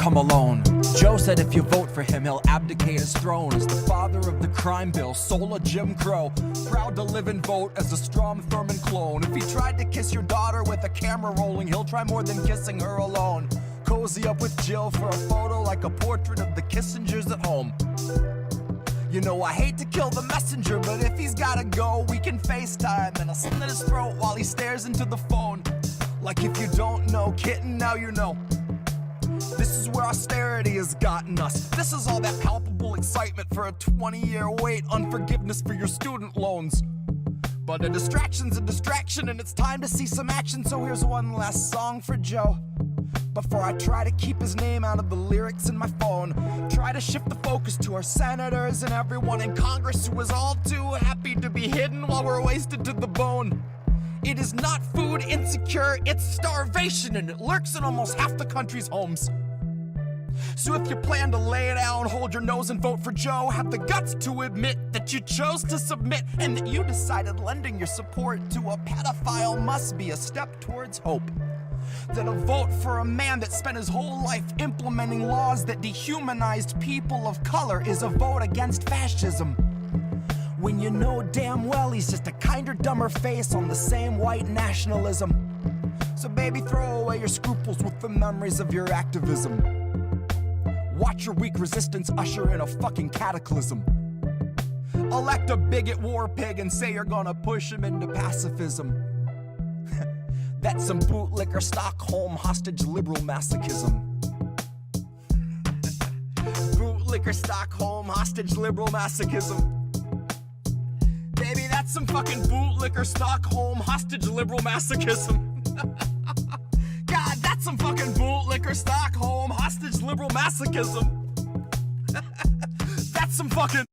come alone. Joe said if you vote for him, he'll abdicate his throne as the father of the crime bill, soul of Jim Crow. Proud to live and vote as a Strom Thurmond clone. If he tried to kiss your daughter with a camera rolling, he'll try more than kissing her alone. Cozy up with Jill for a photo like a portrait of the Kissingers at home. You know I hate to kill the messenger, but if he's gotta go, we can FaceTime and I'll slit his throat while he stares into the phone. Like if you don't know, kitten, now you know. This is where austerity has gotten us. This is all that palpable excitement for a 20-year wait on forgiveness for your student loans. But a distraction's a distraction and it's time to see some action, so here's one last song for Joe. Before I try to keep his name out of the lyrics in my phone, try to shift the focus to our senators and everyone in Congress who is all too happy to be hidden while we're wasted to the bone. It is not food insecure, it's starvation, and it lurks in almost half the country's homes. So if you plan to lay down, hold your nose and vote for Joe, have the guts to admit that you chose to submit and that you decided lending your support to a pedophile must be a step towards hope. That a vote for a man that spent his whole life implementing laws that dehumanized people of color is a vote against fascism. When you know damn well he's just a kinder, dumber face on the same white nationalism. So baby, throw away your scruples with the memories of your activism. Watch your weak resistance usher in a fucking cataclysm. Elect a bigot war pig and say you're gonna push him into pacifism. That's some bootlicker Stockholm hostage liberal masochism. Bootlicker Stockholm hostage liberal masochism. Baby, that's some fucking bootlicker Stockholm hostage liberal masochism. God, that's some fucking bootlicker Stockholm hostage liberal masochism. That's some fucking...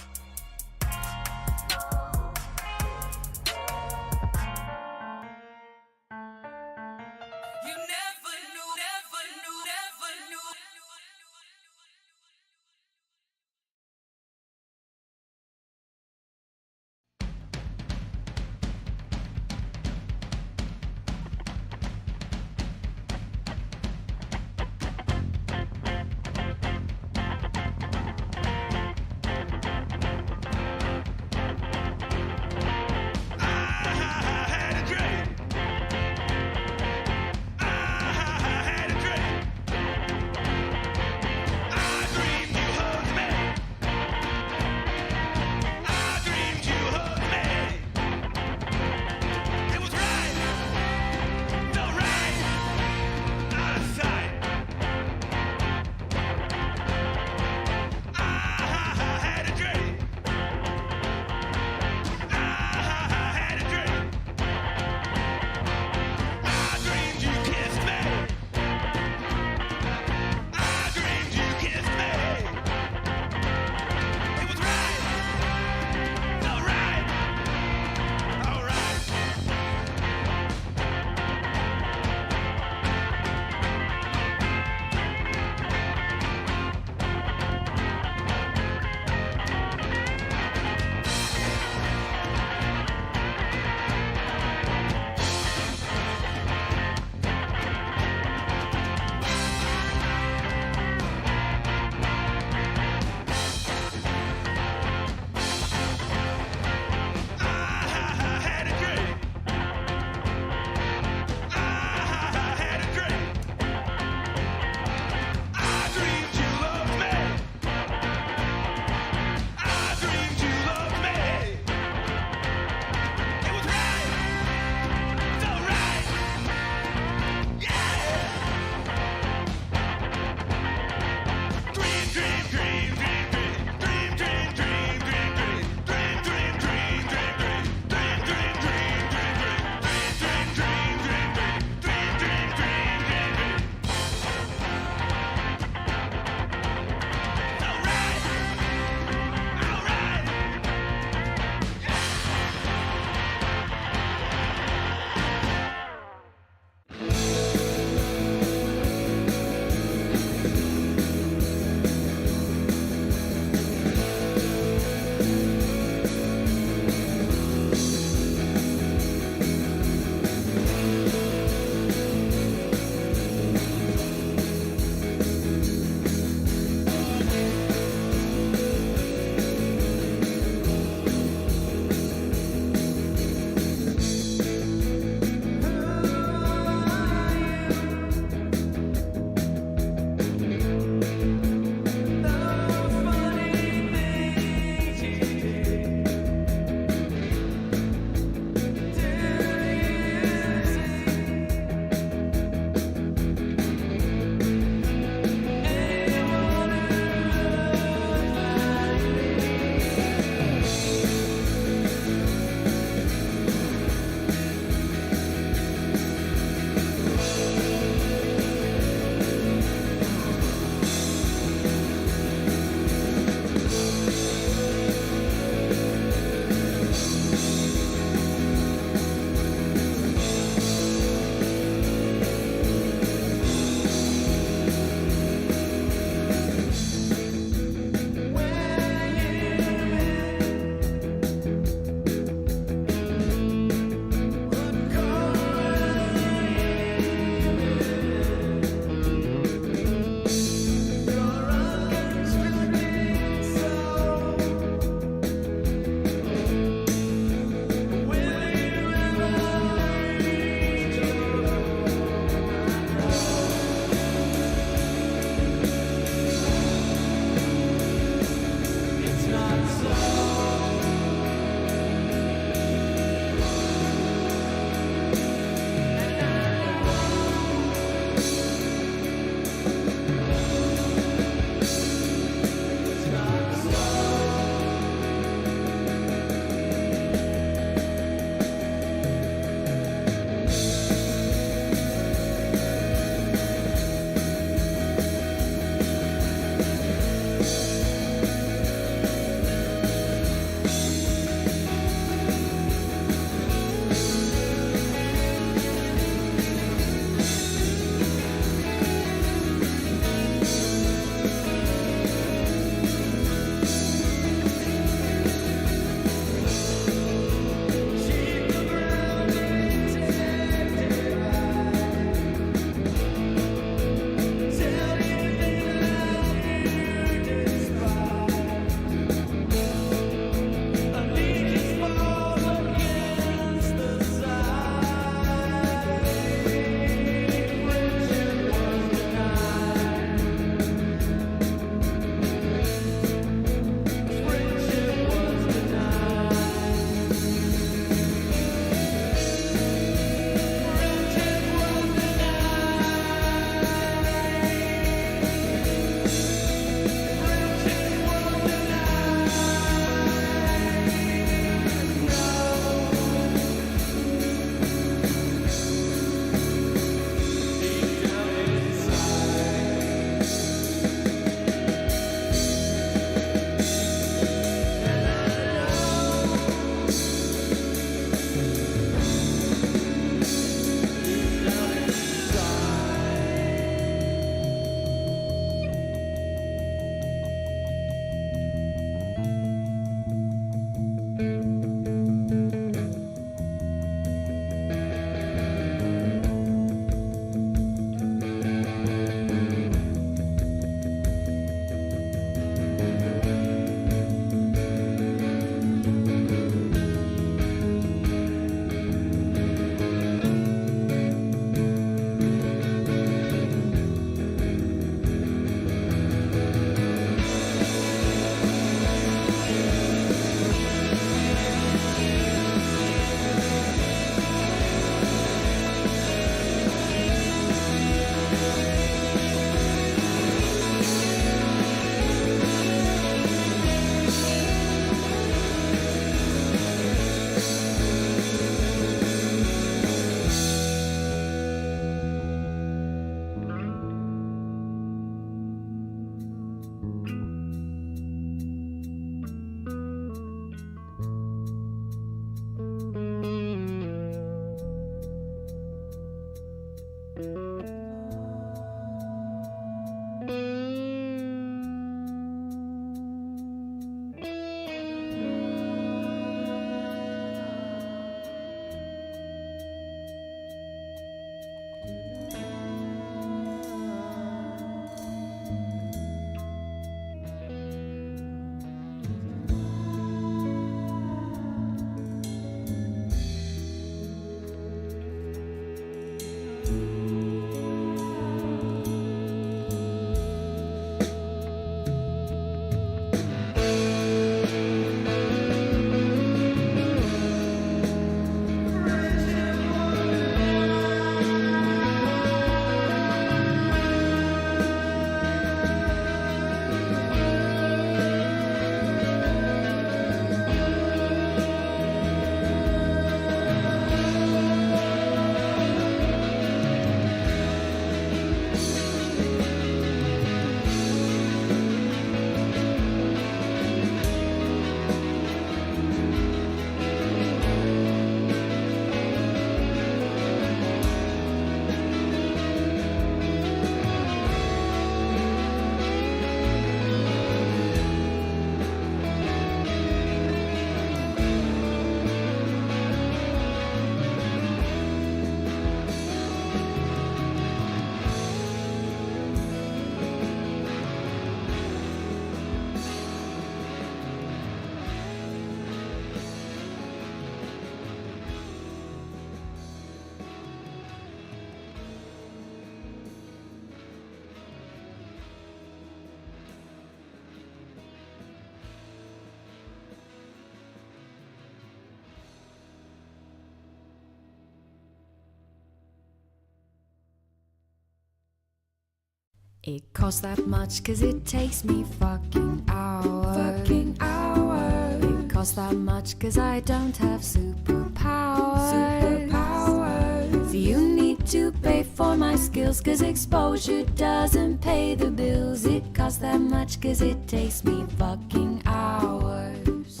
It costs that much cause it takes me fucking hours. Fucking hours. It costs that much cause I don't have superpowers. Superpowers. So you need to pay for my skills cause exposure doesn't pay the bills. It costs that much cause it takes me fucking hours.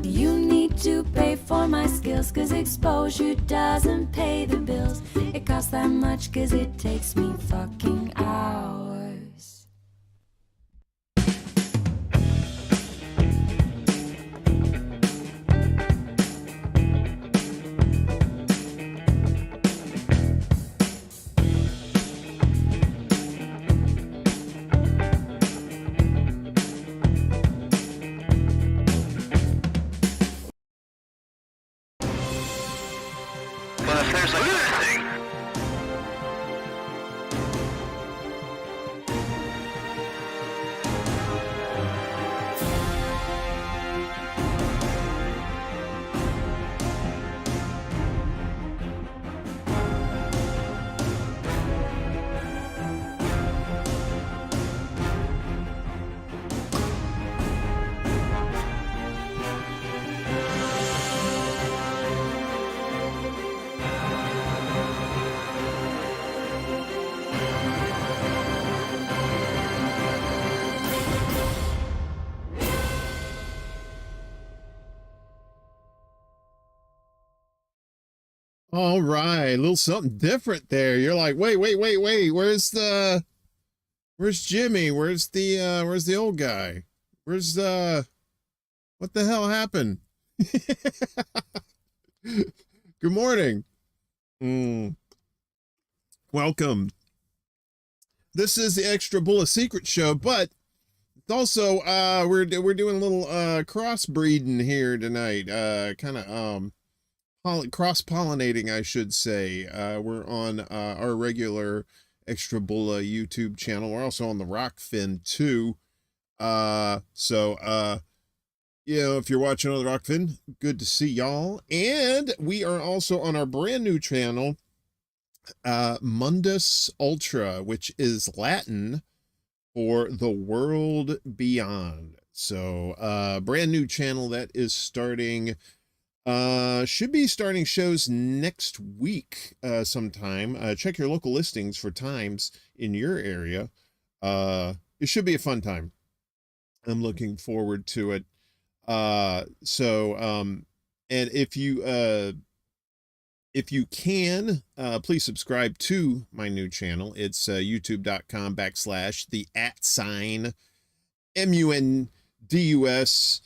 You need to pay for my skills cause exposure doesn't pay the bills. It costs that much cause it takes me fucking hours. But if there's a lunatic, All right, a little something different there. You're like, wait, where's Jimmy? Where's the old guy? Where's what the hell happened? Good morning. Welcome. This is the Extra Bullet Secret Show, but it's also we're doing a little crossbreeding here tonight. Kind of cross-pollinating, I should say. We're on our regular Extra Bulla YouTube channel. We're also on the Rockfin too. You know, if you're watching on the Rockfin, good to see y'all. And we are also on our brand new channel, Mundus Ultra, which is Latin for the world beyond. So brand new channel that is starting. Should be starting shows next week sometime. Check your local listings for times in your area. It should be a fun time. I'm looking forward to it. And if you can, please subscribe to my new channel. It's youtube.com/the @MUNDUS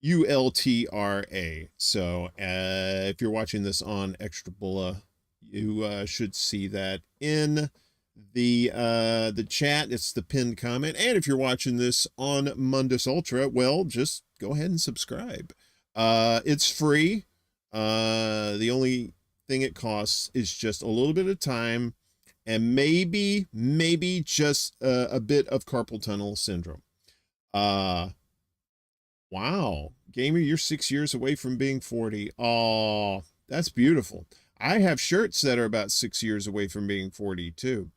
ULTRA. So if you're watching this on Extra Bulla, you should see that in the chat. It's the pinned comment. And if you're watching this on Mundus Ultra, well, just go ahead and subscribe. It's free. The only thing it costs is just a little bit of time and maybe just a bit of carpal tunnel syndrome. Wow, Gamer, you're 6 years away from being 40. Oh, that's beautiful. I have shirts that are about 6 years away from being 40 too.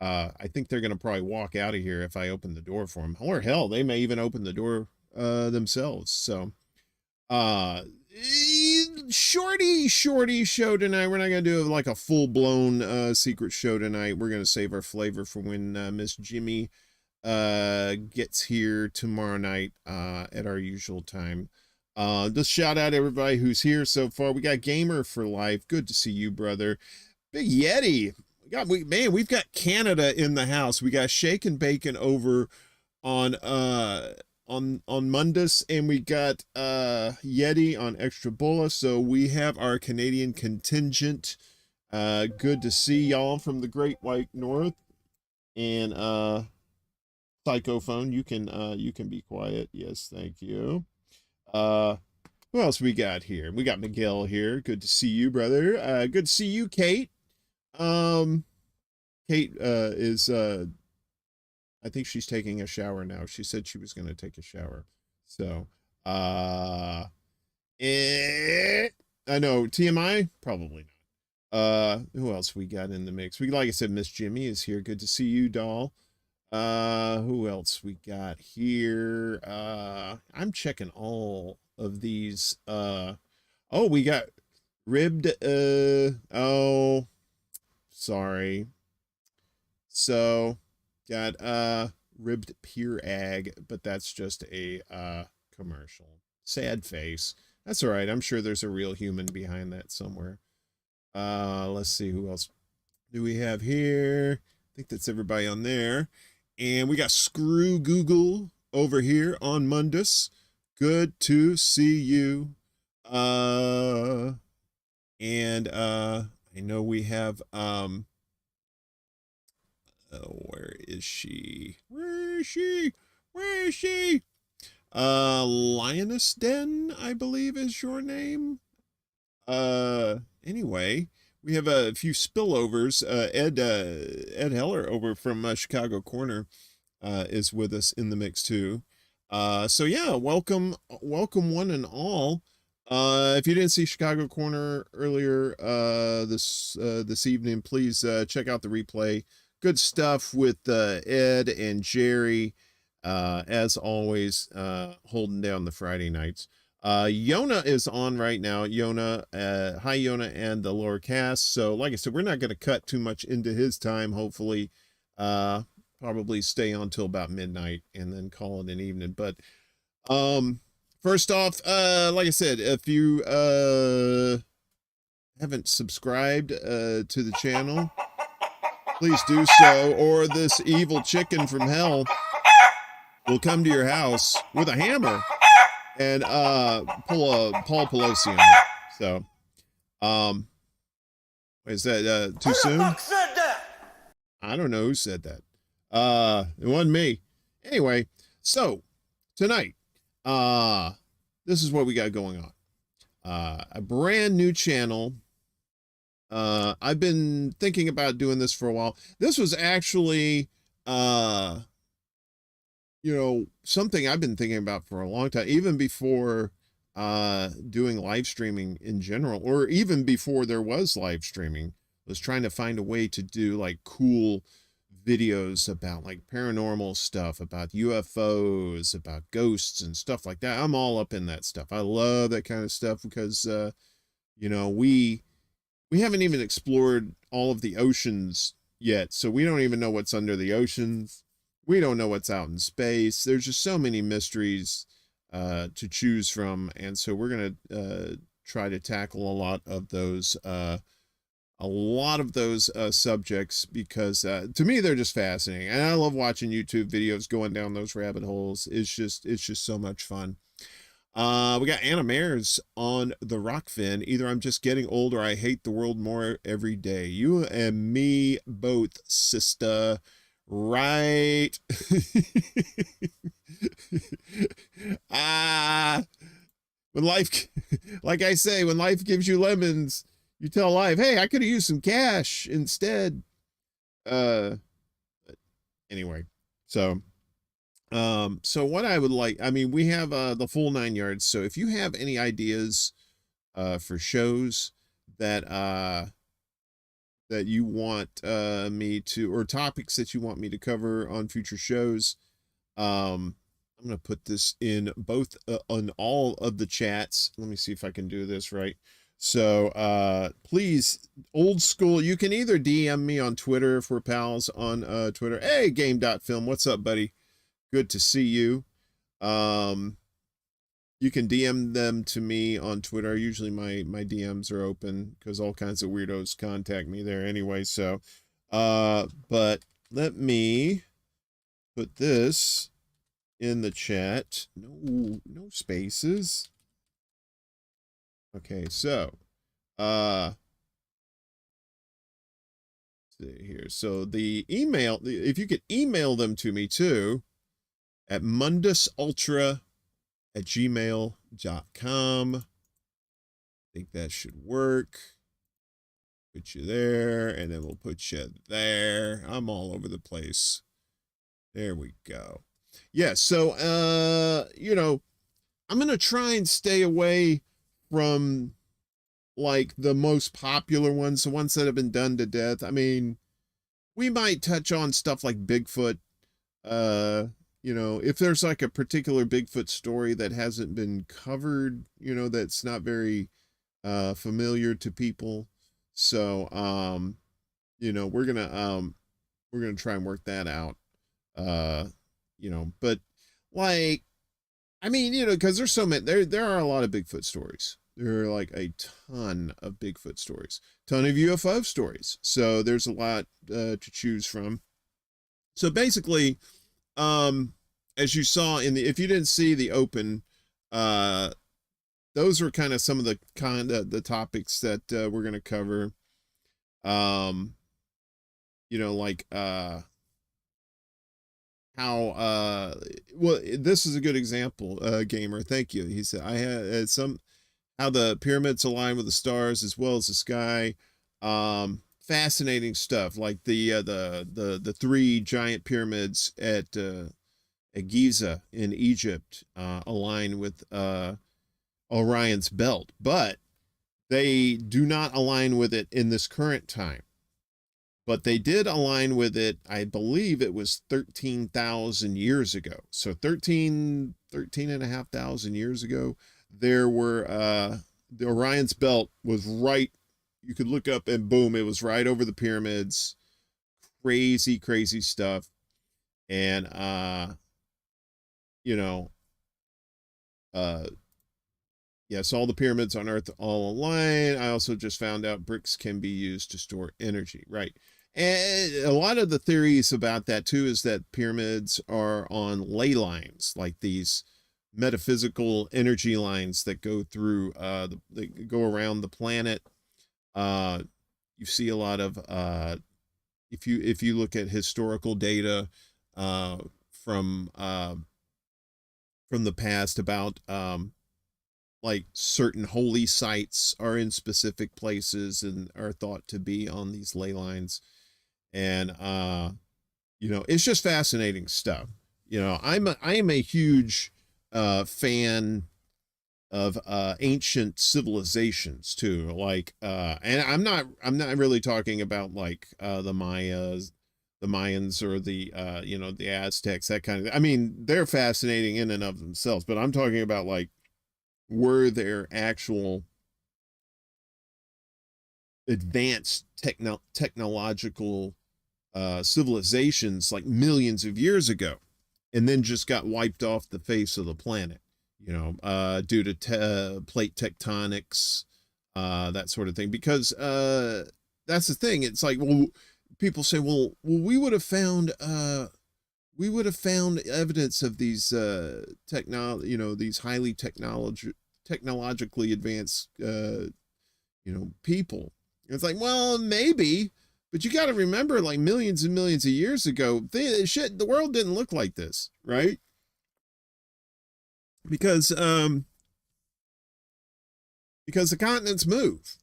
I think they're going to probably walk out of here if I open the door for them. Or hell, they may even open the door themselves. So, shorty show tonight. We're not going to do like a full-blown secret show tonight. We're going to save our flavor for when Miss Jimmy gets here tomorrow night at our usual time. Just shout out everybody who's here so far. We got Gamer for Life. Good to see you, brother. Big Yeti. We've got Canada in the house. We got Shake and Bacon over on Mundus, and we got Yeti on Extra Bulla. So we have our Canadian contingent. Good to see y'all from the Great White North. And Psychophone, you can be quiet. Yes, thank you. Who else we got here? We got Miguel here. Good to see you, brother. Good to see you, Kate. Kate is I think she's taking a shower now. She said she was going to take a shower. So, I know TMI probably not. Who else we got in the mix? Like I said, Miss Jimmy is here. Good to see you, doll. Who else we got here? I'm checking all of these. Oh, we got ribbed. Oh, sorry. So got ribbed peer ag, but that's just a commercial. Sad face. That's all right. I'm sure there's a real human behind that somewhere. Let's see who else do we have here. I think that's everybody on there. And we got Screw Google over here on Mundus. Good to see you. I know we have where is she? Where is she? Where is she? Lioness Den, I believe is your name. Anyway, we have a few spillovers. Ed Heller over from Chicago Corner is with us in the mix too. So yeah, welcome one and all. If you didn't see Chicago Corner earlier this evening, please check out the replay. Good stuff with Ed and Jerry, as always, holding down the Friday nights. Yona is on right now. Yona, hi Yona and the lower cast. So like I said, we're not going to cut too much into his time. Hopefully, probably stay on till about midnight and then call it an evening. But, first off, like I said, if you, haven't subscribed, to the channel, please do so, or this evil chicken from hell will come to your house with a hammer and pull a Paul Pelosi on you. So, is that too soon? Who the fuck said that? I don't know who said that. It wasn't me. Anyway, so tonight, this is what we got going on. A brand new channel. I've been thinking about doing this for a while. This was actually, you know, something I've been thinking about for a long time, even before doing live streaming in general, or even before there was live streaming. Was trying to find a way to do like cool videos about like paranormal stuff, about UFOs, about ghosts and stuff like that. I'm all up in that stuff. I love that kind of stuff because, you know, we haven't even explored all of the oceans yet. So we don't even know what's under the oceans. We don't know what's out in space. There's just so many mysteries to choose from. And so we're going to try to tackle a lot of those subjects because to me, they're just fascinating. And I love watching YouTube videos going down those rabbit holes. It's just so much fun. We got Anna Mares on the Rockfin. Either I'm just getting old or I hate the world more every day. You and me both, sister. Right. When life, like I say, when life gives you lemons, you tell life, hey, I could have used some cash instead. Anyway, so what I would like, I mean, we have the full 9 yards. So if you have any ideas for shows that that you want me to, or topics that you want me to cover on future shows, I'm going to put this in both on all of the chats. Let me see if I can do this right. So please, old school, you can either DM me on Twitter if we're pals on Twitter. Hey, game.film, what's up, buddy? Good to see you. You can DM them to me on Twitter. Usually my DMs are open because all kinds of weirdos contact me there anyway. So, but let me put this in the chat. No spaces. Okay, so, see here. So the email, if you could email them to me too, at mundusultra@gmail.com. I think that should work. Put you there, and then we'll put you there. I'm all over the place. There we go. Yeah, so, you know, I'm going to try and stay away from, like, the most popular ones, the ones that have been done to death. I mean, we might touch on stuff like Bigfoot, You know, if there's like a particular Bigfoot story that hasn't been covered, you know, that's not very familiar to people. So, you know, we're gonna try and work that out. Uh, you know, but like, I mean, you know, because there's so many, there are a lot of Bigfoot stories. There are like a ton of Bigfoot stories, ton of UFO stories. So there's a lot to choose from. So basically, as you saw in the, if you didn't see the open, those were kind of some of the topics that we're going to cover. You know, like how well, this is a good example, gamer, thank you. He said I had some, how the pyramids align with the stars as well as the sky. Fascinating stuff, like the three giant pyramids at Giza in Egypt align with Orion's belt, but they do not align with it in this current time. But they did align with it, I believe it was 13,000 years ago. So 13 and a half thousand years ago, there were, the Orion's belt was right, you could look up and boom, it was right over the pyramids. Crazy, crazy stuff. And, you know, yes, all the pyramids on Earth all align. I also just found out bricks can be used to store energy, right? And a lot of the theories about that too is that pyramids are on ley lines, like these metaphysical energy lines that go through, that go around the planet. You see a lot of, if you look at historical data from the past about like certain holy sites are in specific places and are thought to be on these ley lines. And you know, it's just fascinating stuff. You know, I am a huge fan of ancient civilizations too, like and I'm not really talking about like the Mayans or the you know, the Aztecs, that kind of, I mean, they're fascinating in and of themselves, but I'm talking about like, were there actual advanced technological civilizations like millions of years ago and then just got wiped off the face of the planet, you know, due to plate tectonics, that sort of thing? Because that's the thing, it's like, well, people say, well, we would have found evidence of these you know, these highly technologically advanced you know, people. It's like, well, maybe, but you got to remember, like millions and millions of years ago, the world didn't look like this, right? Because the continents move,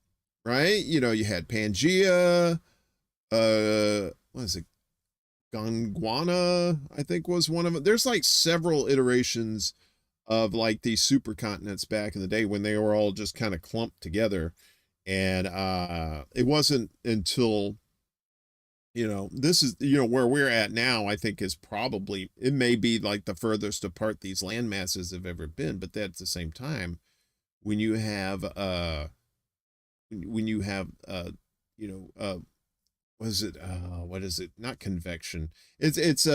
right? You know, you had Pangea, what is it? Gondwana, I think, was one of them. There's like several iterations of like these supercontinents back in the day when they were all just kind of clumped together. And it wasn't until, you know, this is, you know, where we're at now, I think is probably, it may be like the furthest apart these land masses have ever been. But at the same time, when you have you know, what is it? Not convection. It's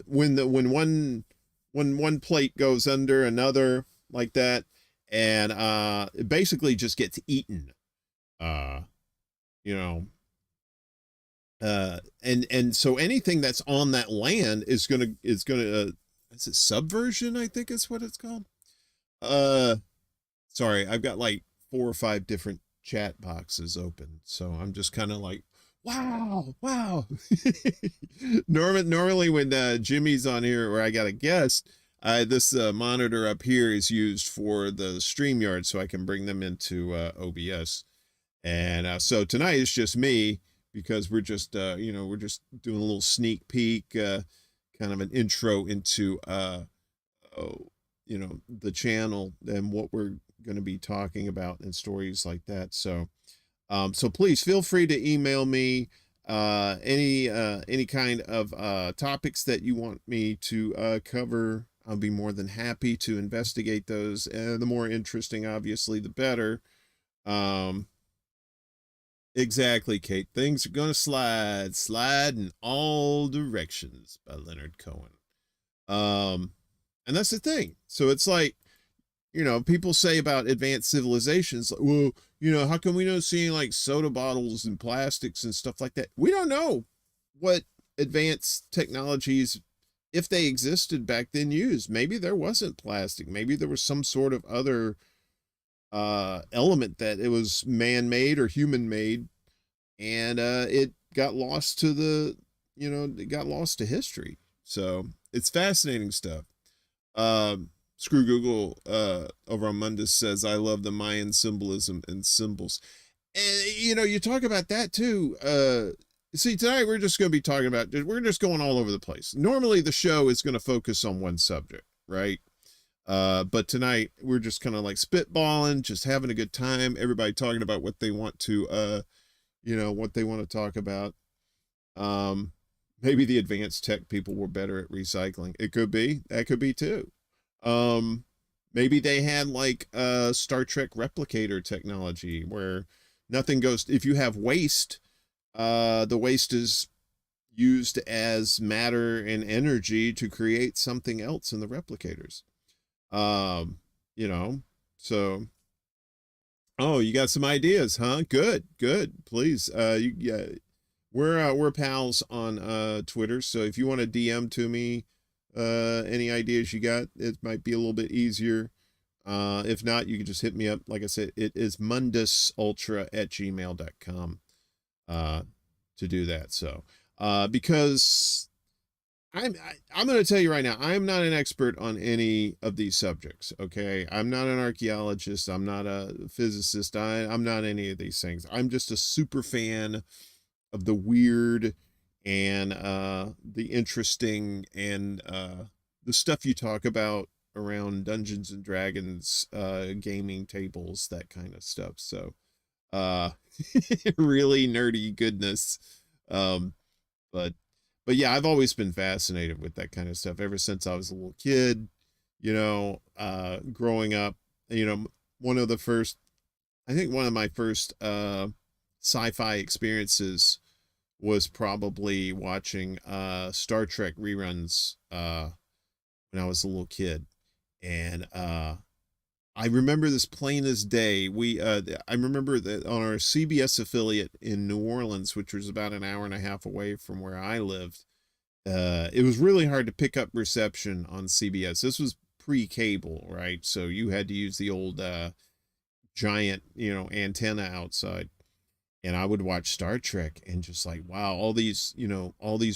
when one plate goes under another like that, and it basically just gets eaten. You know, and so anything that's on that land is gonna is it subversion, I think is what it's called. Sorry, I've got like 4 or 5 different chat boxes open, so I'm just kind of like, wow. Normally when Jimmy's on here or I got a guest, this monitor up here is used for the StreamYard, so I can bring them into OBS. And so tonight it's just me, because we're just you know, we're just doing a little sneak peek, kind of an intro into you know, the channel and what we're going to be talking about and stories like that. So so please feel free to email me. Any kind of topics that you want me to cover, I'll be more than happy to investigate those. The more interesting, obviously, the better. Exactly, Kate. Things are gonna slide in all directions by Leonard Cohen. And that's the thing. So it's like, people say about advanced civilizations, like, well, how come we don't see like soda bottles and plastics and stuff like that? We don't know what advanced technologies, if they existed back then, used. Maybe there wasn't plastic. Maybe there was some sort of other element that it was man-made or human-made, and it got lost to it got lost to history. So it's fascinating stuff. Screw Google over on Mundus says, I love the Mayan symbolism and symbols. And, you talk about that too. See, tonight we're just going to be talking about, we're just going all over the place. Normally the show is going to focus on one subject, right? But tonight we're just kind of like spitballing, just having a good time. Everybody talking about what they want to, what they want to talk about. Maybe the advanced tech people were better at recycling. It could be. That could be too. Maybe they had like Star Trek replicator technology where nothing goes. If you have waste, the waste is used as matter and energy to create something else in the replicators. So, oh, you got some ideas, huh? Good. Please. We're pals on Twitter. So if you want to DM to me, any ideas you got, it might be a little bit easier. If not, you can just hit me up. Like I said, it is mundusultra@gmail.com to do that. So because I'm going to tell you right now, I'm not an expert on any of these subjects. Okay, I'm not an archaeologist, I'm not a physicist, I'm not any of these things. I'm just a super fan of the weird and the interesting and the stuff you talk about around Dungeons and Dragons, gaming tables, that kind of stuff. So really nerdy goodness. But yeah, I've always been fascinated with that kind of stuff ever since I was a little kid, growing up. One of my first sci-fi experiences was probably watching Star Trek reruns when I was a little kid. And I remember this plain as day. I remember that on our CBS affiliate in New Orleans, which was about an hour and a half away from where I lived, it was really hard to pick up reception on CBS. This was pre-cable, right? So you had to use the old giant, antenna outside. And I would watch Star Trek and just like, wow, all these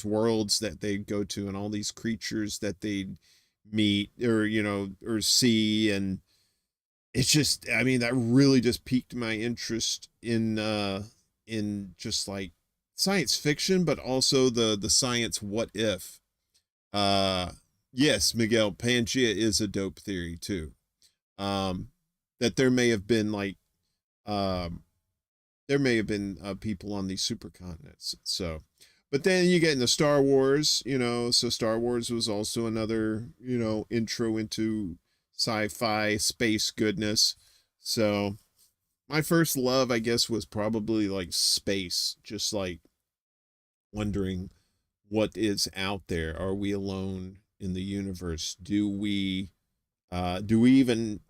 worlds that they'd go to and all these creatures that they'd meet or see. And it's just, that really just piqued my interest in just like science fiction, but also the science what if. Yes, Miguel, Pangea is a dope theory too. That there may have been people on these supercontinents. So, but then you get into Star Wars, so Star Wars was also another, intro into sci-fi space goodness. So my first love, I guess, was probably like space, just like wondering what is out there. Are we alone in the universe? Are we even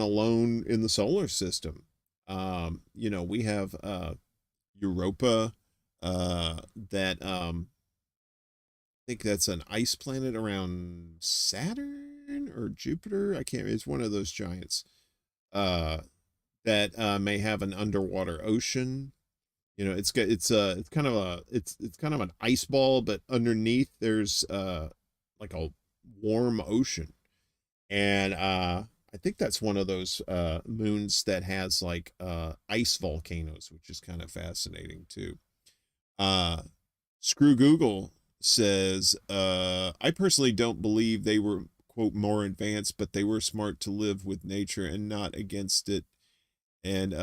alone in the solar system? We have Europa, that I think that's an ice planet around Saturn or Jupiter. I can't. It's one of those giants that may have an underwater ocean. It's kind of an ice ball, but underneath there's like a warm ocean, and I think that's one of those moons that has like ice volcanoes, which is kind of fascinating too. Screw Google says, I personally don't believe they were, quote, more advanced, but they were smart to live with nature and not against it. And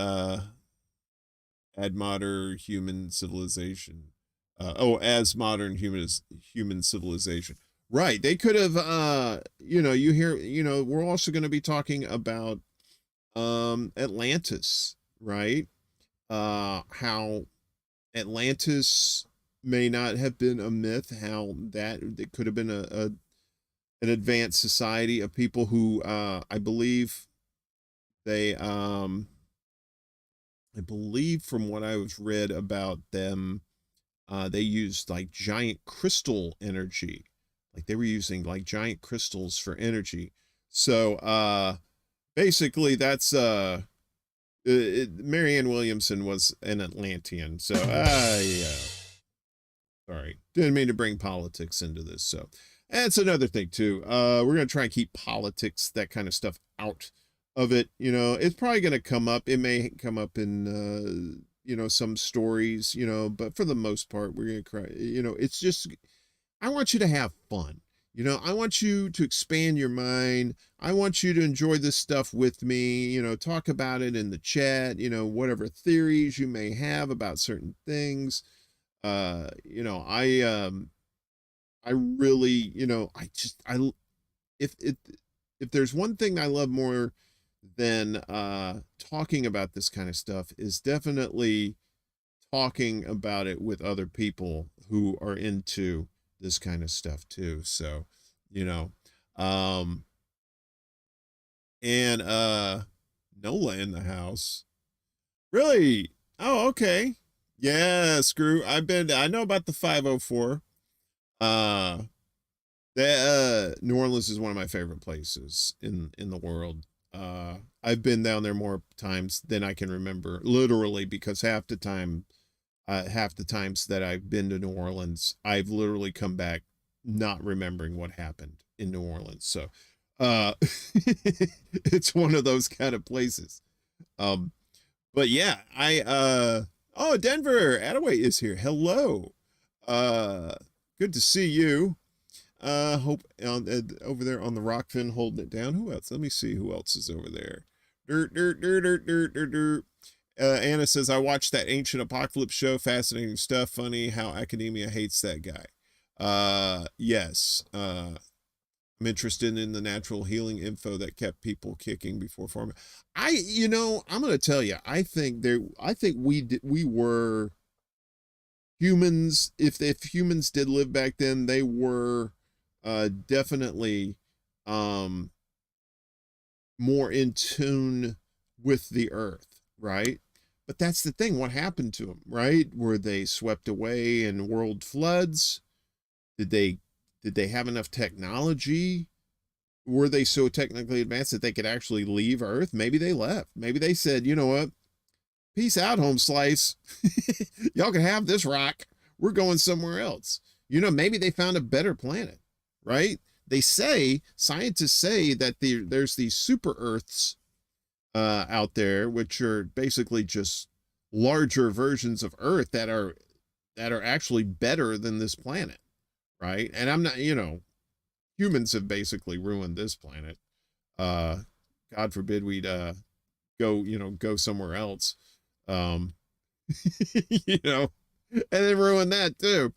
add modern human civilization. as modern human civilization. Right. They could have, you know, you hear, you know, we're also going to be talking about Atlantis, right? How Atlantis may not have been a myth, how that it could have been an advanced society of people who I believe they I believe from what I was read about them, they used like giant crystal energy. Like they were using like giant crystals for energy. So basically that's Marianne Williamson was an Atlantean. So yeah. Sorry. Didn't mean to bring politics into this. So that's another thing too. We're gonna try and keep politics, that kind of stuff, out of it. You know, it's probably gonna come up. It may come up in you know, some stories, you know, but for the most part, we're gonna cry. You know, it's just, I want you to have fun. You know, I want you to expand your mind. I want you to enjoy this stuff with me, you know, talk about it in the chat, you know, whatever theories you may have about certain things. You know, I really, you know, if there's one thing I love more than talking about this kind of stuff, is definitely talking about it with other people who are into this kind of stuff too. So, you know, and Nola in the house. Really? Oh, okay. Yeah, screw. I know about the 504. New Orleans is one of my favorite places in the world. I've been down there more times than I can remember, literally, because half the times that I've been to New Orleans, I've literally come back not remembering what happened in New Orleans. So, it's one of those kind of places. But yeah, oh, Denver Attaway is here. Hello. Good to see you. Hope over there on the Rockfin holding it down. Who else? Let me see who else is over there. Anna says, I watched that Ancient Apocalypse show. Fascinating stuff. Funny how academia hates that guy. Yes. I'm interested in the natural healing info that kept people kicking before forming. You know, I'm going to tell you, I think we were humans. If humans did live back then, they were definitely more in tune with the earth, right? But that's the thing. What happened to them, right? Were they swept away in world floods? Did they have enough technology? Were they so technically advanced that they could actually leave Earth? Maybe they left. Maybe they said, you know what? Peace out, home slice. Y'all can have this rock. We're going somewhere else. You know, maybe they found a better planet, right? Scientists say that there's these super Earths out there, which are basically just larger versions of Earth that are actually better than this planet. Right. And I'm not, you know, humans have basically ruined this planet. God forbid we'd go somewhere else. You know, and then ruin that too.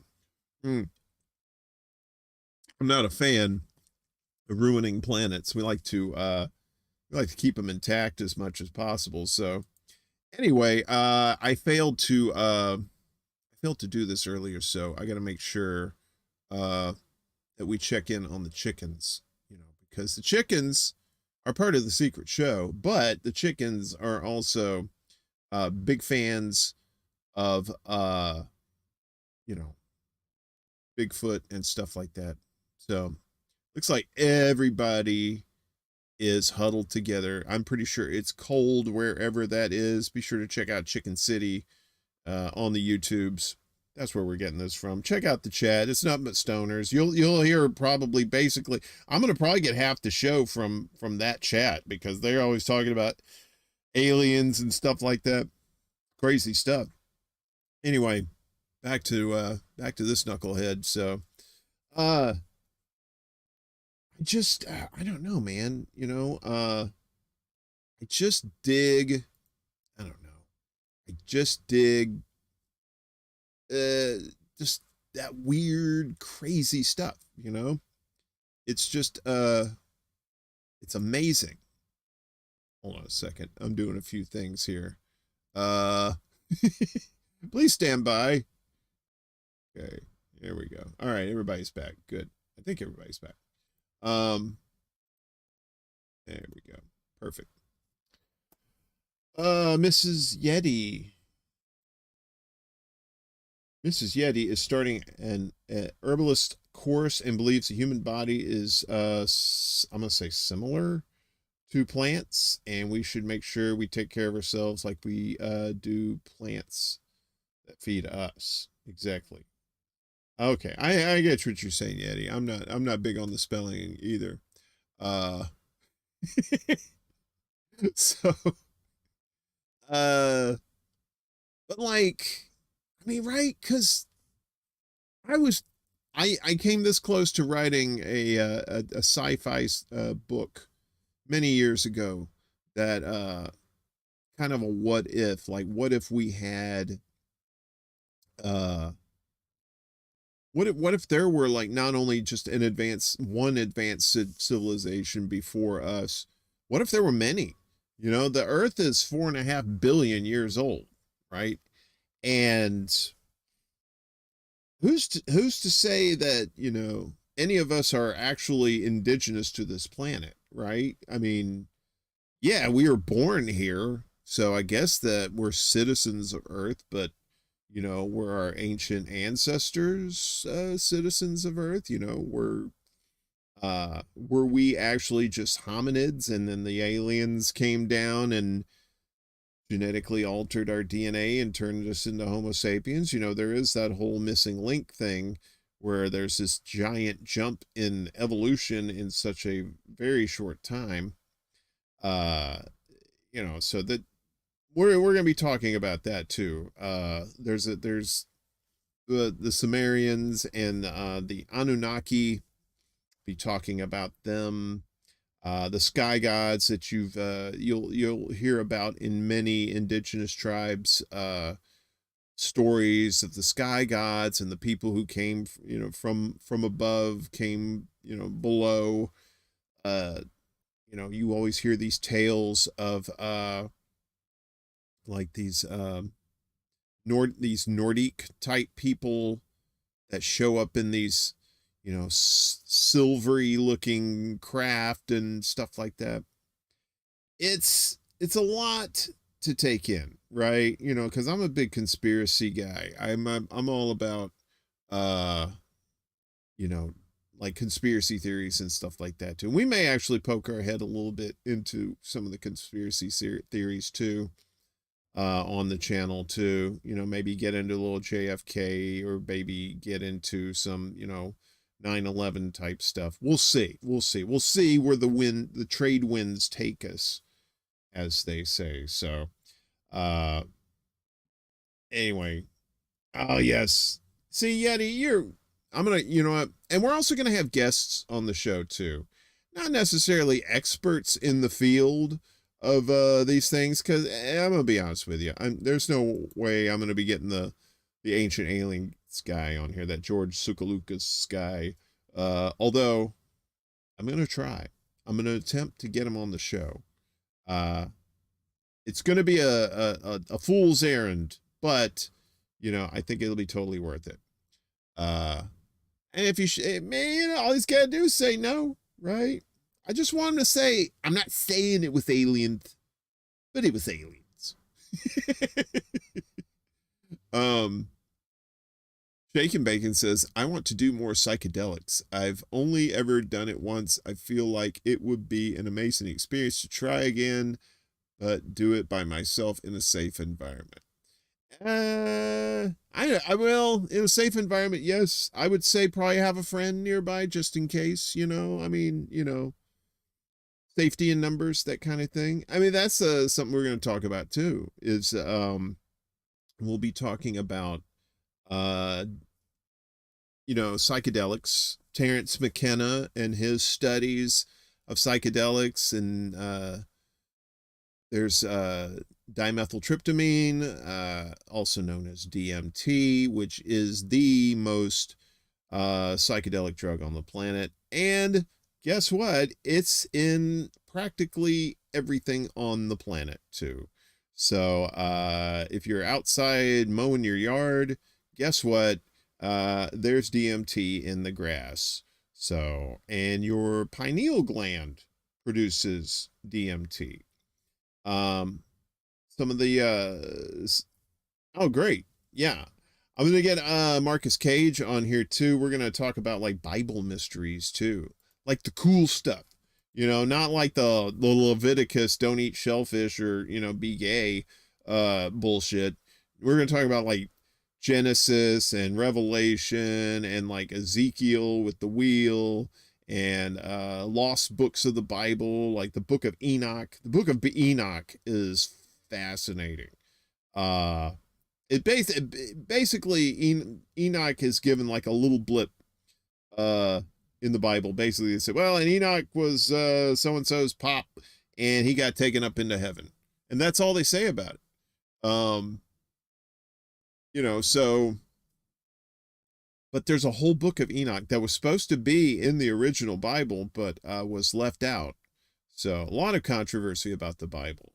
I'm not a fan of ruining planets. We like to keep them intact as much as possible. So anyway, I failed to do this earlier, so I got to make sure that we check in on the chickens, you know, because the chickens are part of the secret show, but the chickens are also big fans of you know, Bigfoot and stuff like that. So looks like everybody is huddled together. I'm pretty sure it's cold wherever that is. Be sure to check out Chicken City on the YouTubes. That's where we're getting this from. Check out the chat. It's nothing but stoners. You'll hear probably basically, I'm going to probably get half the show from that chat, because they're always talking about aliens and stuff like that. Crazy stuff. Anyway, back to this knucklehead. So, I don't know, man. You know, I just dig, I don't know. I just dig just that weird, crazy stuff, you know? It's just, it's amazing. Hold on a second. I'm doing a few things here. Please stand by. Okay, there we go. All right, everybody's back. Good. I think everybody's back. There we go. Perfect. Mrs. Yeti. Mrs. Yeti is starting an herbalist course and believes the human body is, I'm going to say similar to plants, and we should make sure we take care of ourselves like we do plants that feed us. Exactly. Okay, I get what you're saying, Yeti. I'm not big on the spelling either. So, but like, I mean, right? Because I came this close to writing a sci-fi book many years ago that kind of a what if, like what if we had what if there were like not only just one advanced civilization before us, what if there were many? You know, the earth is 4.5 billion years old, right? And who's to say that, you know, any of us are actually indigenous to this planet, right? I mean, yeah, we were born here, so I guess that we're citizens of Earth, but, you know, were our ancient ancestors citizens of Earth? You know, were we actually just hominids, and then the aliens came down and genetically altered our DNA and turned us into Homo sapiens? You know, there is that whole missing link thing where there's this giant jump in evolution in such a very short time. You know, so that we're going to be talking about that too. There's the Sumerians and the Anunnaki, be talking about them. The sky gods that you'll hear about in many indigenous tribes, stories of the sky gods and the people who came, you know, from above, came, you know, below. You know, you always hear these tales of like these Nordic type people that show up in these, you know, silvery looking craft and stuff like that. It's a lot to take in, right? You know, because I'm a big conspiracy guy. I'm all about you know, like conspiracy theories and stuff like that too. We may actually poke our head a little bit into some of the conspiracy theories too, on the channel too. You know, maybe get into a little JFK, or maybe get into some, you know, 9/11 type stuff. We'll see where the trade winds take us, as they say. So, anyway, oh yes. See, Yeti, I'm gonna, you know what, and we're also gonna have guests on the show too. Not necessarily experts in the field of these things, because I'm gonna be honest with you, there's no way I'm gonna be getting the ancient aliens guy on here, that George Sukalukas guy. Although I'm gonna try. I'm gonna attempt to get him on the show. It's gonna be a fool's errand, but you know, I think it'll be totally worth it. And if man, you know, all he's gotta do is say no, right? I just want him to say, I'm not saying it was aliens, but it was aliens. Shake and Bacon says, I want to do more psychedelics. I've only ever done it once. I feel like it would be an amazing experience to try again, but do it by myself in a safe environment. I will, in a safe environment, yes. I would say probably have a friend nearby just in case, you know. I mean, you know, safety in numbers, that kind of thing. I mean, that's something we're going to talk about too, is we'll be talking about you know, psychedelics, Terence McKenna and his studies of psychedelics, and there's dimethyltryptamine, also known as DMT, which is the most psychedelic drug on the planet. And guess what? It's in practically everything on the planet too. So if you're outside mowing your yard, guess what? There's DMT in the grass. So, and your pineal gland produces DMT. Some of the oh great, yeah, I'm gonna get Marcus Cage on here too. We're gonna talk about like Bible mysteries too, like the cool stuff, you know, not like the Leviticus don't eat shellfish or, you know, be gay bullshit. We're gonna talk about like Genesis and Revelation and like Ezekiel with the wheel and lost books of the Bible, like the book of Enoch. The book of Enoch is fascinating. Basically Enoch is given like a little blip in the Bible. Basically they said, well, and Enoch was so-and-so's pop and he got taken up into heaven. And that's all they say about it. You know, so, but there's a whole book of Enoch that was supposed to be in the original Bible, but was left out. So a lot of controversy about the Bible.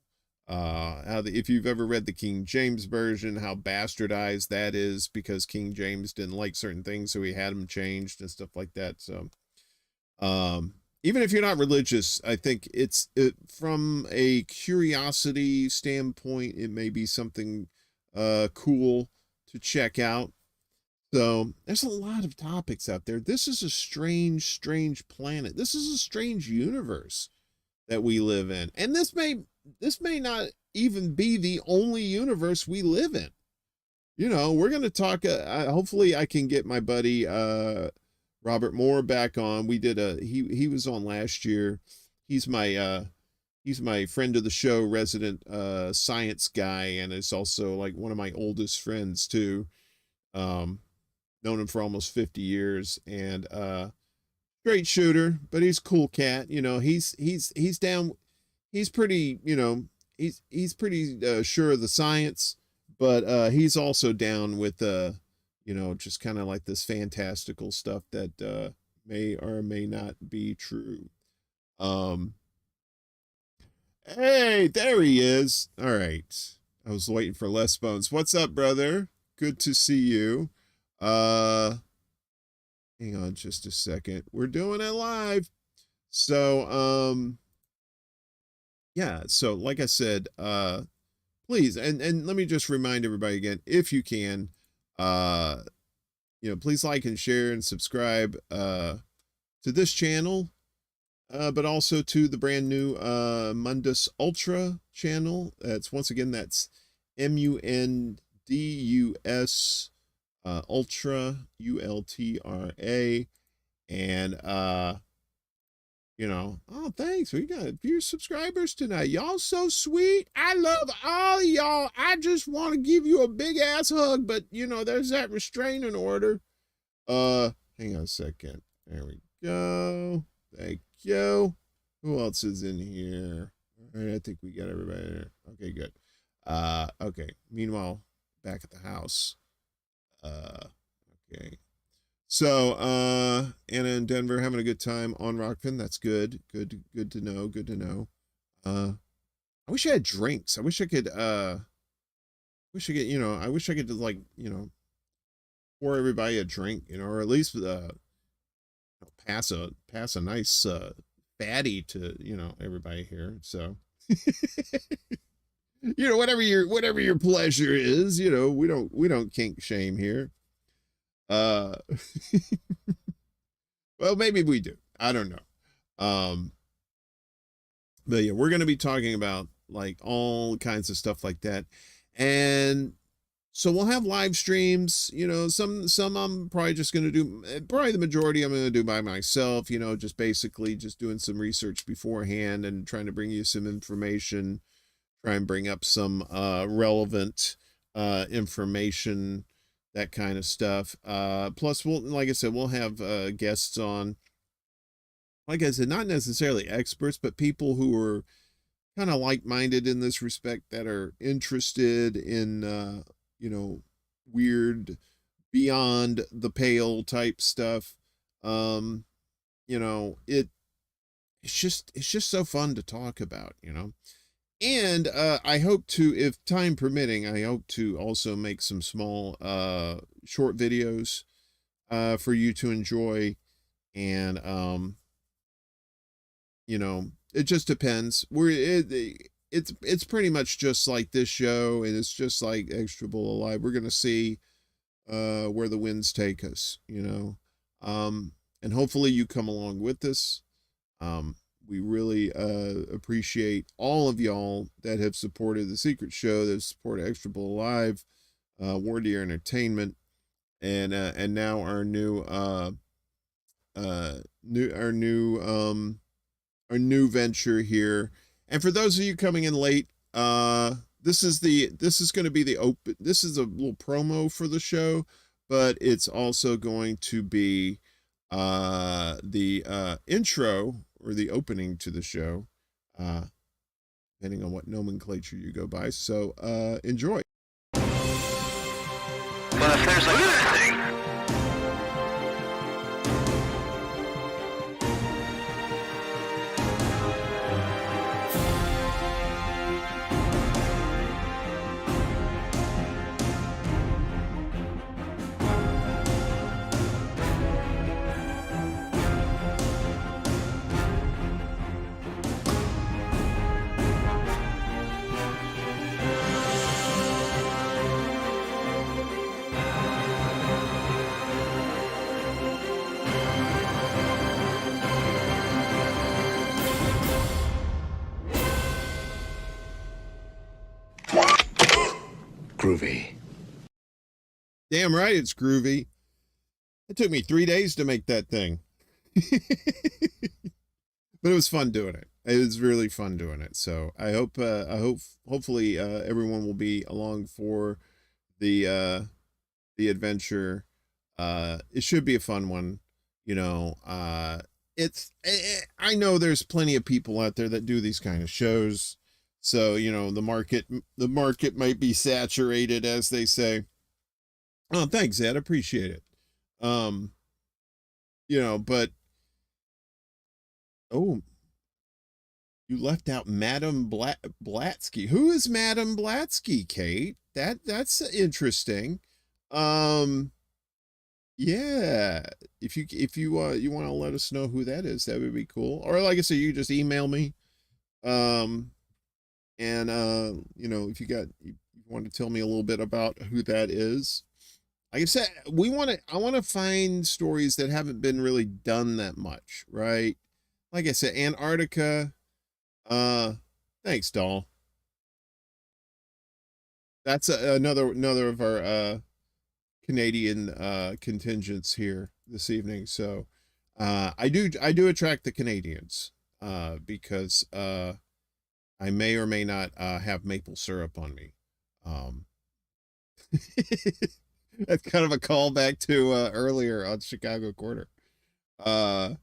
If you've ever read the King James Version, how bastardized that is because King James didn't like certain things, so he had them changed and stuff like that. So, even if you're not religious, I think from a curiosity standpoint, it may be something cool to check out. So there's a lot of topics out there. This is a strange planet. This is a strange universe that we live in. And this may not even be the only universe we live in. You know, we're going to talk, hopefully I can get my buddy, Robert Moore back on. We did he was on last year. He's my friend of the show, resident, science guy. And is also like one of my oldest friends too. Known him for almost 50 years and, great shooter, but he's a cool cat. You know, he's down. He's pretty, you know, he's pretty sure of the science, but he's also down with you know, just kind of like this fantastical stuff that may or may not be true. Hey, there he is. All right. I was waiting for Les Bones. What's up, brother? Good to see you. Hang on just a second. We're doing it live. So, yeah, so like I said, please, and let me just remind everybody again, if you can, you know, please like and share and subscribe to this channel, but also to the brand new Mundus Ultra channel. That's once again, that's MUNDUS Ultra, ULTRA, and you know, oh, thanks. We got a few subscribers tonight. Y'all so sweet. I love all y'all. I just want to give you a big ass hug, but you know, there's that restraining order. Hang on a second. There we go. Thank you. Who else is in here? All right, I think we got everybody there. Okay, good. Okay. Meanwhile, back at the house. Okay. So, Anna in Denver having a good time on Rockfin. That's good. Good to know. Good to know. I wish I had drinks. I wish I could, you know, I wish I could like, you know, pour everybody a drink, you know, or at least, pass a nice, fatty to, you know, everybody here. So, you know, whatever your pleasure is, you know, we don't kink shame here. Well, maybe we do. I don't know. But yeah, we're going to be talking about like all kinds of stuff like that. And so we'll have live streams, you know, some I'm probably just going to do, probably the majority I'm going to do by myself, you know, just basically just doing some research beforehand and trying to bring you some information, try and bring up some, relevant, information, that kind of stuff. Plus, like I said, we'll have guests on. Like I said, not necessarily experts, but people who are kind of like-minded in this respect, that are interested in, you know, weird, beyond the pale type stuff. You know, it's just so fun to talk about, you know. And I hope to, if time permitting, I hope to also make some small short videos for you to enjoy. And you know, it just depends. It's pretty much just like this show, and it's just like Extra Bull Alive. We're gonna see where the winds take us, you know. And hopefully you come along with us. We really appreciate all of y'all that have supported the Secret Show, that have supported Extra Bull Alive, War Deer Entertainment, and now our new venture here. And for those of you coming in late, this is going to be this is a little promo for the show, but it's also going to be the intro, or the opening to the show, depending on what nomenclature you go by. So enjoy. Well, if there's a good thing. Groovy. Damn right it's groovy. It took me 3 days to make that thing. But it was fun doing it. It was really fun doing it. So I hope hopefully everyone will be along for the adventure. It should be a fun one, you know. I know there's plenty of people out there that do these kind of shows. So, you know, the market might be saturated, as they say. Oh, thanks, Ed. Appreciate it. You know, but oh, you left out Madame Blatsky. Who is Madame Blatsky, Kate? That's interesting. Yeah. If you want to let us know who that is, that would be cool. Or like I said, you just email me. And you know, if you want to tell me a little bit about who that is. Like I said, I want to find stories that haven't been really done that much, right? Like I said, Antarctica. Thanks, doll. That's another of our Canadian contingents here this evening. So I do attract the Canadians because I may or may not have maple syrup on me. That's kind of a callback to earlier on Chicago Quarter. Oh,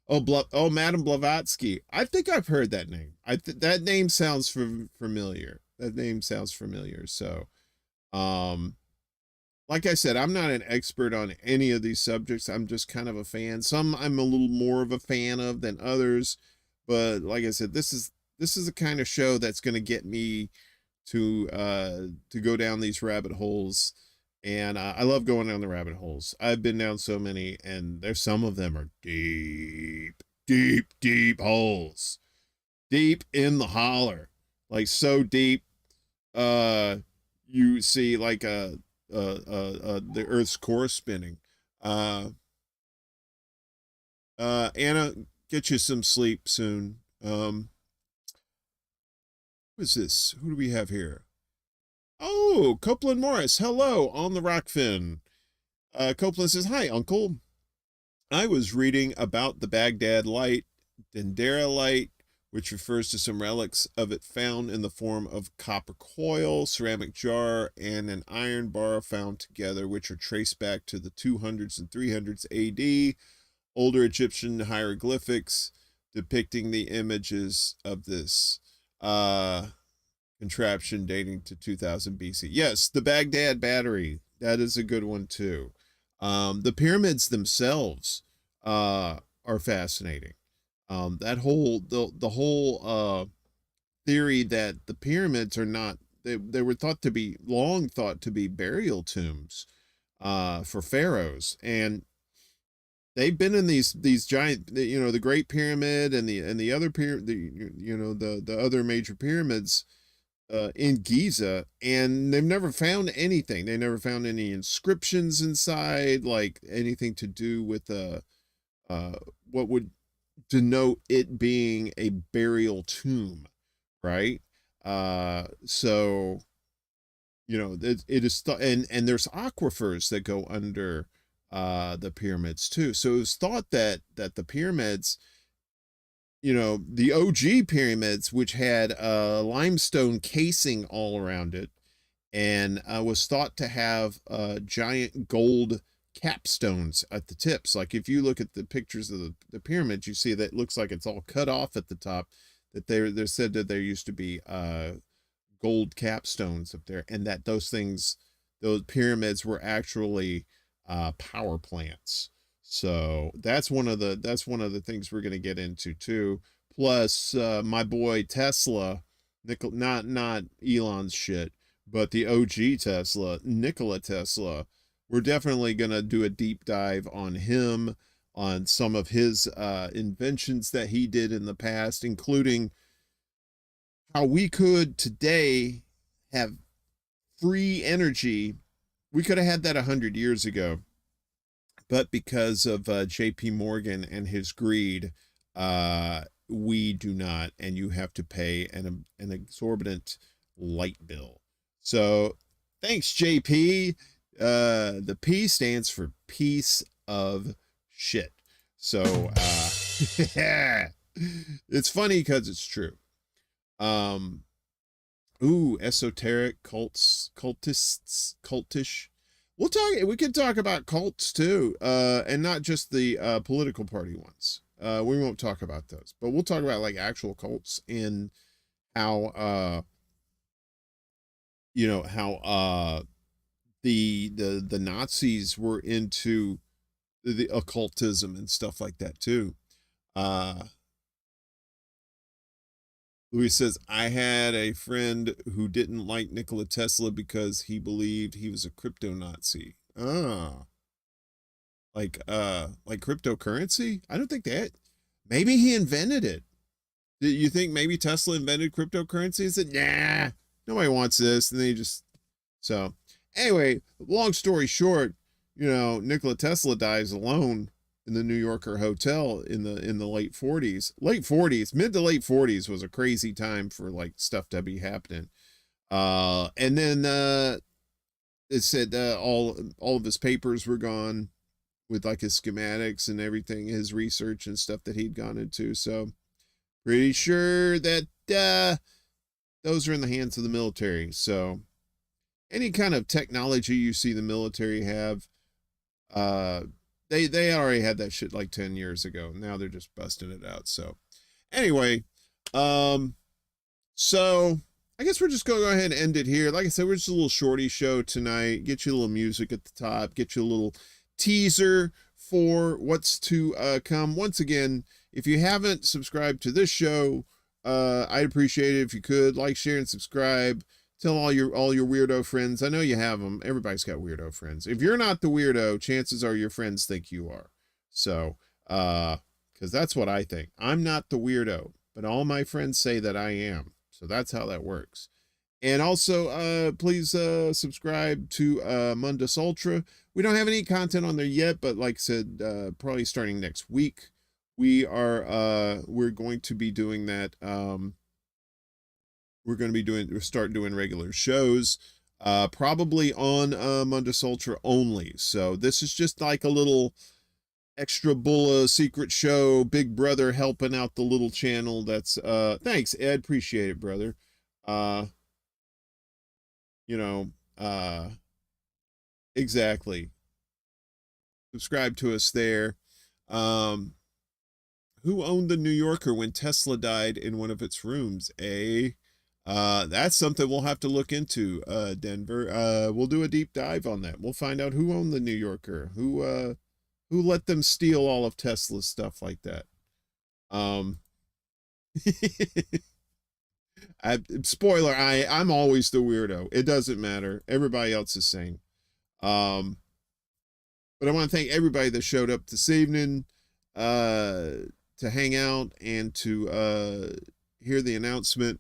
Madame Blavatsky. I think I've heard that name. That name sounds familiar. That name sounds familiar. So, like I said, I'm not an expert on any of these subjects. I'm just kind of a fan. Some I'm a little more of a fan of than others. But like I said, this is the kind of show that's going to get me to go down these rabbit holes, and I love going down the rabbit holes. I've been down so many, and there's some of them are deep holes, deep in the holler, like so deep. You see like the Earth's core spinning. Anna, get you some sleep soon. Who is this? Who do we have here? Oh, Copeland Morris. Hello, on the Rockfin. Copeland says, hi, Uncle. I was reading about the Baghdad light, Dendera light, which refers to some relics of it found in the form of copper coil, ceramic jar, and an iron bar found together, which are traced back to the 200s and 300s AD. Older Egyptian hieroglyphics depicting the images of this contraption dating to 2000 BC. Yes, the Baghdad battery. That is a good one too. The pyramids themselves are fascinating. That whole the whole theory that the pyramids are not, they were long thought to be burial tombs for pharaohs, and they've been in these giant, the Great Pyramid and the other the other major pyramids in Giza, and they've never found anything. They never found any inscriptions inside, like anything to do with what would denote it being a burial tomb, right? So it is and there's aquifers that go under the pyramids too. So it was thought that the pyramids, the OG pyramids, which had a limestone casing all around it, and was thought to have giant gold capstones at the tips. Like if you look at the pictures of the pyramids, you see that it looks like it's all cut off at the top, that they're said that there used to be gold capstones up there, and that those pyramids were actually power plants. So that's one of the things we're going to get into too. Plus, my boy Tesla, not Elon's shit, but the OG Tesla, Nikola Tesla. We're definitely going to do a deep dive on him, on some of his inventions that he did in the past, including how we could today have free energy. We could have had that 100 years ago, but because of JP Morgan and his greed, we do not, and you have to pay an exorbitant light bill. So thanks, JP. The P stands for piece of shit. So it's funny because it's true. Esoteric cultish. We could talk about cults too, and not just the political party ones. We won't talk about those, but we'll talk about like actual cults and how the Nazis were into the occultism and stuff like that too. Louis says, I had a friend who didn't like Nikola Tesla because he believed he was a crypto Nazi. Like cryptocurrency? I don't think that. Maybe he invented it. Do you think maybe Tesla invented cryptocurrency and said, nah, nobody wants this? And then so anyway, long story short, Nikola Tesla dies alone in the New Yorker hotel in the late 40s. Mid to late 40s was a crazy time for like stuff to be happening. And then it said all of his papers were gone, with like his schematics and everything, his research and stuff that he'd gone into. So pretty sure that those are in the hands of the military. So any kind of technology you see the military have, they already had that shit like 10 years ago. Now they're just busting it out. So anyway, so I guess we're just going to go ahead and end it here. Like I said, we're just a little shorty show tonight. Get you a little music at the top, get you a little teaser for what's to come. Once again, if you haven't subscribed to this show, I'd appreciate it if you could like, share, and subscribe. Tell all your weirdo friends. I know you have them. Everybody's got weirdo friends. If you're not the weirdo, chances are your friends think you are. So, because that's what I think. I'm not the weirdo, but all my friends say that I am. So that's how that works. And also, please subscribe to Mundus Ultra. We don't have any content on there yet, but like I said, probably starting next week, we're going to be doing that. We'll start doing regular shows, probably on Mundus Ultra only. So this is just like a little extra bulla secret show, Big Brother helping out the little channel. That's thanks, Ed, appreciate it, brother. Exactly. Subscribe to us there. Who owned the New Yorker when Tesla died in one of its rooms? That's something we'll have to look into, Denver. We'll do a deep dive on that. We'll find out who owned the New Yorker, who let them steal all of Tesla's stuff like that. Spoiler, I'm always the weirdo. It doesn't matter. Everybody else is sane. But I want to thank everybody that showed up this evening to hang out and to hear the announcement.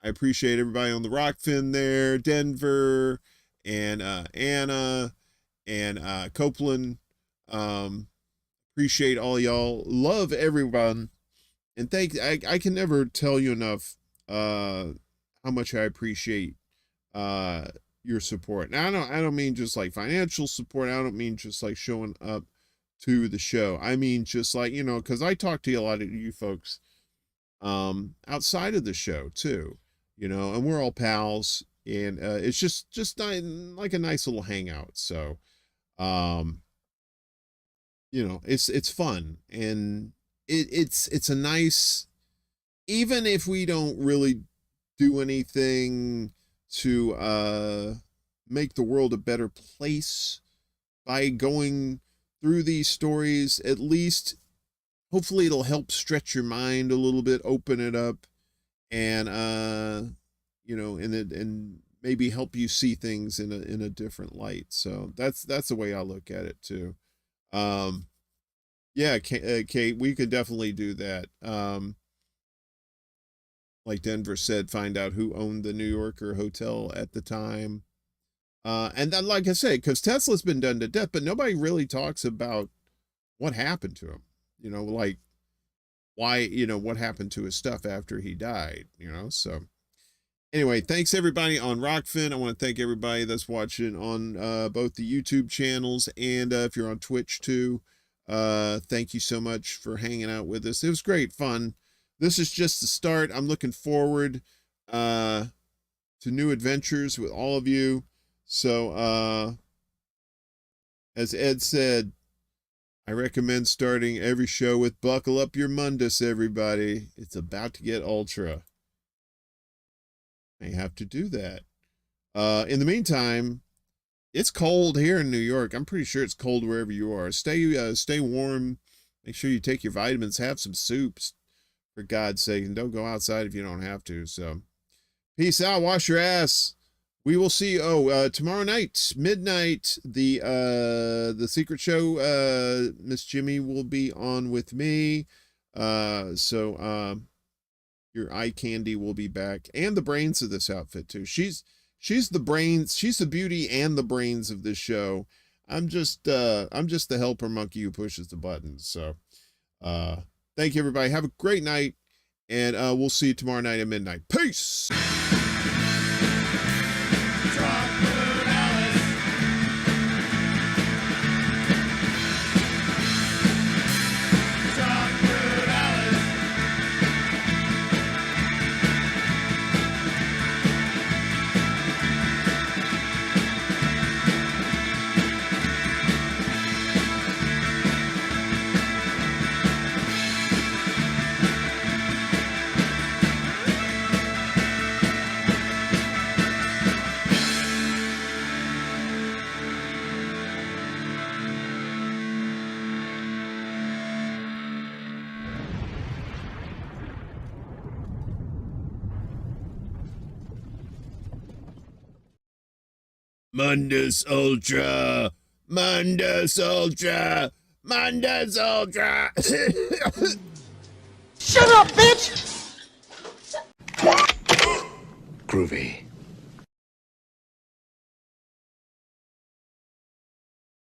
I appreciate everybody on the Rockfin there, Denver, and Anna, and Copeland. Appreciate all y'all. Love everyone. And I can never tell you enough how much I appreciate your support. Now, I don't mean just like financial support. I don't mean just like showing up to the show. I mean just like, you know, because I talk to a lot of you folks outside of the show too, you know, and we're all pals, and it's just like a nice little hangout. So you know, it's fun, and it's a nice, even if we don't really do anything to make the world a better place by going through these stories, at least hopefully it'll help stretch your mind a little bit, open it up, and you know, and maybe help you see things in a different light. So that's the way I look at it too. Yeah, Kate, we could definitely do that. Like Denver said, find out who owned the New Yorker hotel at the time. And then, like I say, because Tesla's been done to death, but nobody really talks about what happened to him. You know, like why, you know, what happened to his stuff after he died, you know? So anyway, thanks everybody on Rockfin. I want to thank everybody that's watching on both the YouTube channels, and if you're on Twitch too, thank you so much for hanging out with us. It was great fun. This is just the start. I'm looking forward to new adventures with all of you. So as Ed said, I recommend starting every show with buckle up your Mundus, everybody. It's about to get ultra. I have to do that. In the meantime, it's cold here in New York. I'm pretty sure it's cold wherever you are. Stay warm. Make sure you take your vitamins. Have some soups, for God's sake, and don't go outside if you don't have to. So, peace out. Wash your ass. We will see. Tomorrow night, midnight, the secret show. Miss Jimmy will be on with me. So your eye candy will be back, and the brains of this outfit too. She's the brains. She's the beauty and the brains of this show. I'm just the helper monkey who pushes the buttons. So, thank you everybody. Have a great night, and we'll see you tomorrow night at midnight. Peace. Mundus Ultra! Mundus Ultra! Mundus Ultra! Shut up, bitch! Groovy.